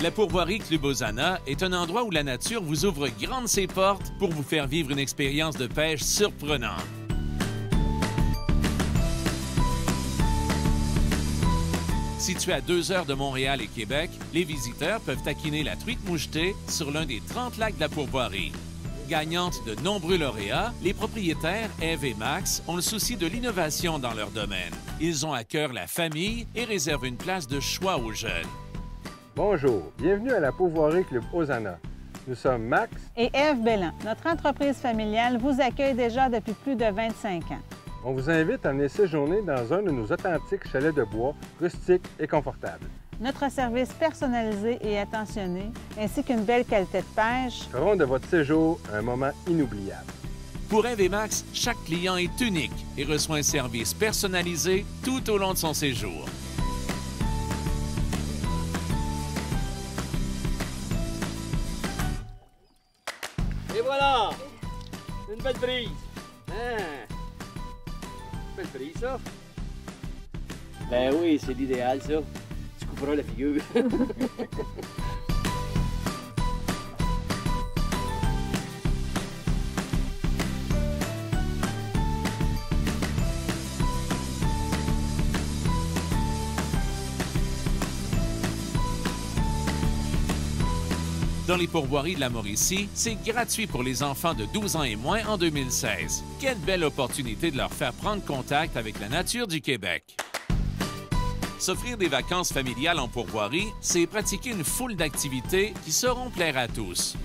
La pourvoirie Club Hosanna est un endroit où la nature vous ouvre grandes ses portes pour vous faire vivre une expérience de pêche surprenante. Situé à 2 heures de Montréal et Québec, les visiteurs peuvent taquiner la truite mouchetée sur l'un des 30 lacs de la pourvoirie. Gagnantes de nombreux lauréats, les propriétaires Ève et Max ont le souci de l'innovation dans leur domaine. Ils ont à cœur la famille et réservent une place de choix aux jeunes. Bonjour, bienvenue à la pourvoirie Club Hosanna. Nous sommes Max et Ève Belland. Notre entreprise familiale vous accueille déjà depuis plus de 25 ans. On vous invite à venir séjourner dans un de nos authentiques chalets de bois, rustiques et confortables. Notre service personnalisé et attentionné, ainsi qu'une belle qualité de pêche, feront de votre séjour un moment inoubliable. Pour Ève et Max, chaque client est unique et reçoit un service personnalisé tout au long de son séjour. Et voilà! Une belle brise! Hein? Belle brise, ça? Ben oui, c'est l'idéal, ça. Tu couperas la figure. Dans les pourvoiries de la Mauricie, c'est gratuit pour les enfants de 12 ans et moins en 2016. Quelle belle opportunité de leur faire prendre contact avec la nature du Québec. S'offrir des vacances familiales en pourvoirie, c'est pratiquer une foule d'activités qui sauront plaire à tous.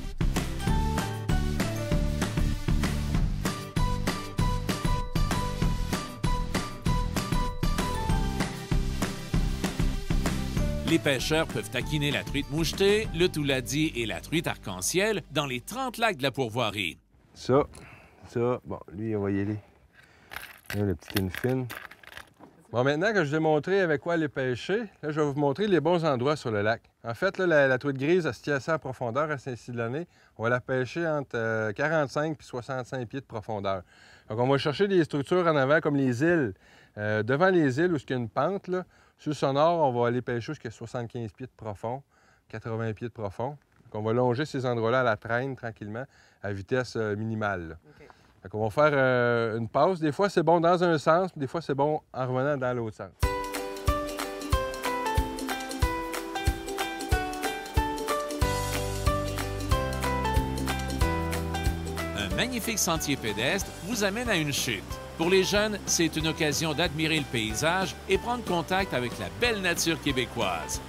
Les pêcheurs peuvent taquiner la truite mouchetée, le touladi et la truite arc-en-ciel dans les 30 lacs de la pourvoirie. Ça, bon, lui, on va y aller. Là, le petit fine. Bon, maintenant que je vous ai montré avec quoi aller pêcher, là, je vais vous montrer les bons endroits sur le lac. En fait, là, la truite grise, elle se tient assez en profondeur à Saint-Cyr-de-l'Année. On va la pêcher entre 45 et 65 pieds de profondeur. Donc, on va chercher des structures en avant, comme les îles. Devant les îles, où il y a une pente, là, sur son nord, on va aller pêcher jusqu'à 75 pieds de profond, 80 pieds de profond. Donc, on va longer ces endroits-là à la traîne, tranquillement, à vitesse minimale. Okay. Donc, on va faire une passe. Des fois, c'est bon dans un sens, puis des fois, c'est bon en revenant dans l'autre sens. Un magnifique sentier pédestre vous amène à une chute. Pour les jeunes, c'est une occasion d'admirer le paysage et prendre contact avec la belle nature québécoise.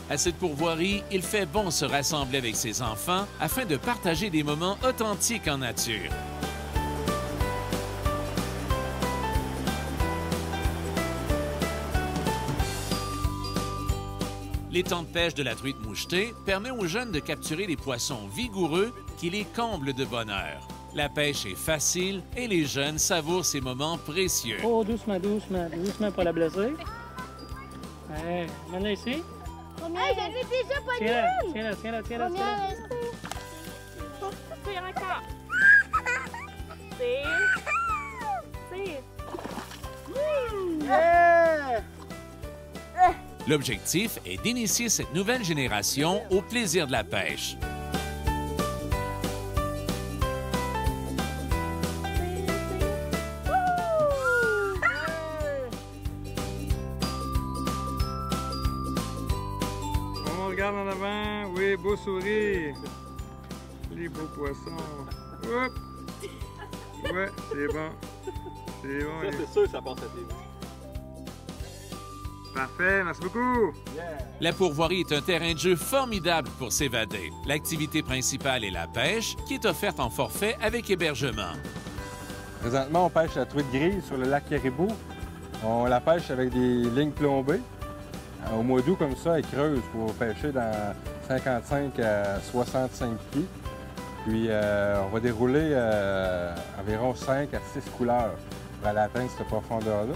À cette pourvoirie, il fait bon se rassembler avec ses enfants afin de partager des moments authentiques en nature. L'étang de pêche de la truite mouchetée permet aux jeunes de capturer des poissons vigoureux qui les comblent de bonheur. La pêche est facile et les jeunes savourent ces moments précieux. Oh, doucement, doucement, doucement pour la blesser. Hey, mets-la ici. Hey, j'avais déjà pas de Tiens-la, tiens-la, tiens-la, tiens-la. Tire encore. Tire. L'objectif est d'initier cette nouvelle génération au plaisir de la pêche. On regarde en avant. Oui, beau sourire. Les beaux poissons. Hop. Ouais, c'est bon. C'est bon. Ça, c'est sûr que ça passe à TV. Parfait, merci beaucoup. Yeah. La pourvoirie est un terrain de jeu formidable pour s'évader. L'activité principale est la pêche, qui est offerte en forfait avec hébergement. Présentement, on pêche la truite grise sur le lac Caribou. On la pêche avec des lignes plombées. Au mois d'août, comme ça, elle creuse pour pêcher dans 55 à 65 pieds. Puis, on va dérouler environ 5 à 6 couleurs pour aller atteindre cette profondeur-là.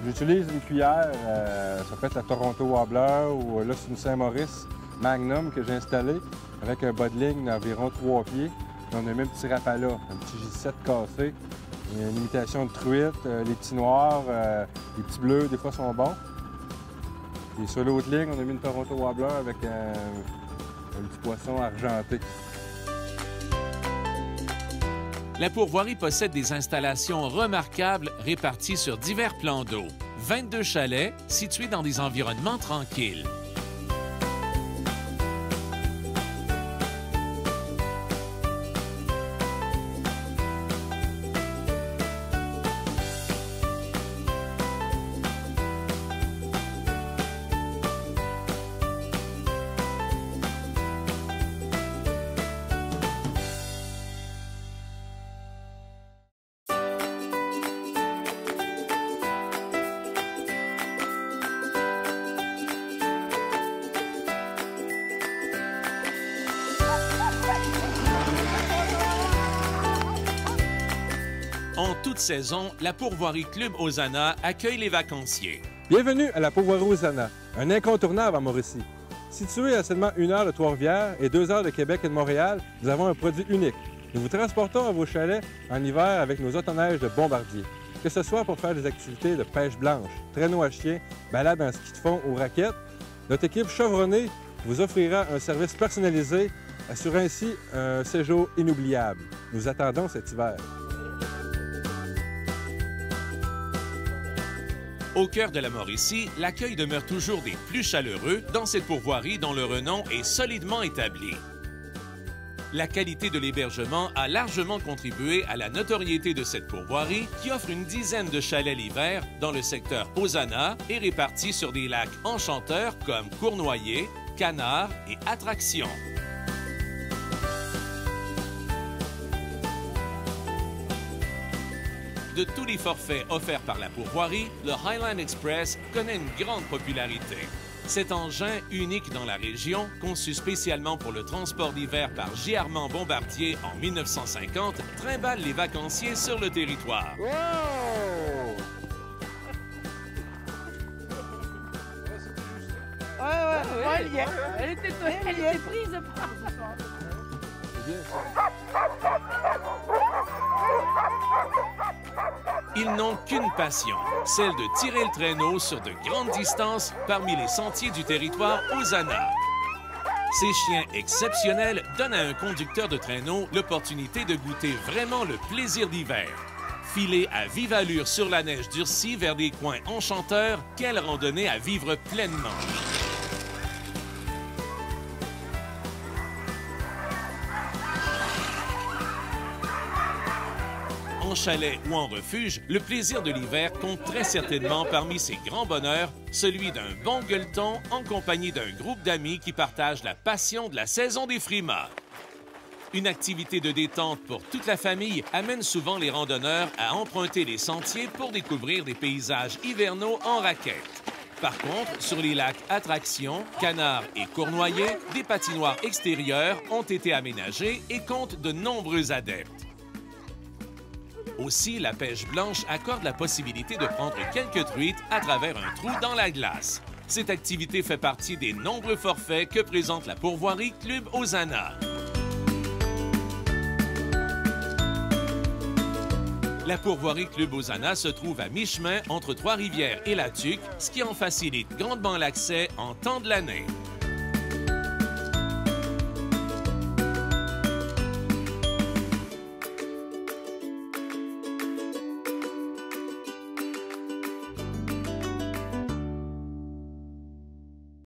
J'utilise une cuillère, ça peut être la Toronto Wobbler ou là, c'est une Saint-Maurice Magnum que j'ai installée avec un bas de ligne d'environ 3 pieds. Puis on a mis un petit rapala, un petit J7 cassé, une imitation de truite, les petits noirs, les petits bleus, des fois sont bons. Puis sur l'autre ligne, on a mis une Toronto Wobbler avec un petit poisson argenté. La pourvoirie possède des installations remarquables réparties sur divers plans d'eau. 22 chalets situés dans des environnements tranquilles. En toute saison, la pourvoirie Club Ozana accueille les vacanciers. Bienvenue à la pourvoirie Ozana, un incontournable à Mauricie. Situé à seulement 1 heure de Trois-Rivières et 2 heures de Québec et de Montréal, nous avons un produit unique. Nous vous transportons à vos chalets en hiver avec nos autoneiges de Bombardier. Que ce soit pour faire des activités de pêche blanche, traîneau à chien, balade en ski de fond ou raquettes, notre équipe chevronnée vous offrira un service personnalisé, assurant ainsi un séjour inoubliable. Nous attendons cet hiver. Au cœur de la Mauricie, l'accueil demeure toujours des plus chaleureux dans cette pourvoirie dont le renom est solidement établi. La qualité de l'hébergement a largement contribué à la notoriété de cette pourvoirie qui offre une dizaine de chalets l'hiver dans le secteur Ozana et répartis sur des lacs enchanteurs comme Cournoyer, Canard et Attraction. De tous les forfaits offerts par la pourvoirie, le Highland Express connaît une grande popularité. Cet engin, unique dans la région, conçu spécialement pour le transport d'hiver par J. Armand Bombardier en 1950, trimballe les vacanciers sur le territoire. Wow! Elle était prise de C'est bien ça. Ils n'ont qu'une passion, celle de tirer le traîneau sur de grandes distances parmi les sentiers du territoire Ozana. Ces chiens exceptionnels donnent à un conducteur de traîneau l'opportunité de goûter vraiment le plaisir d'hiver. Filer à vive allure sur la neige durcie vers des coins enchanteurs, quelle randonnée à vivre pleinement. En chalet ou en refuge, le plaisir de l'hiver compte très certainement parmi ses grands bonheurs, celui d'un bon gueuleton en compagnie d'un groupe d'amis qui partagent la passion de la saison des frimas. Une activité de détente pour toute la famille amène souvent les randonneurs à emprunter les sentiers pour découvrir des paysages hivernaux en raquettes. Par contre, sur les lacs Attraction, Canard et Cournoyer, des patinoires extérieures ont été aménagées et comptent de nombreux adeptes. Aussi, la pêche blanche accorde la possibilité de prendre quelques truites à travers un trou dans la glace. Cette activité fait partie des nombreux forfaits que présente la pourvoirie Club Ozana. La pourvoirie Club Ozana se trouve à mi-chemin entre Trois-Rivières et La Tuque, ce qui en facilite grandement l'accès en temps de l'année.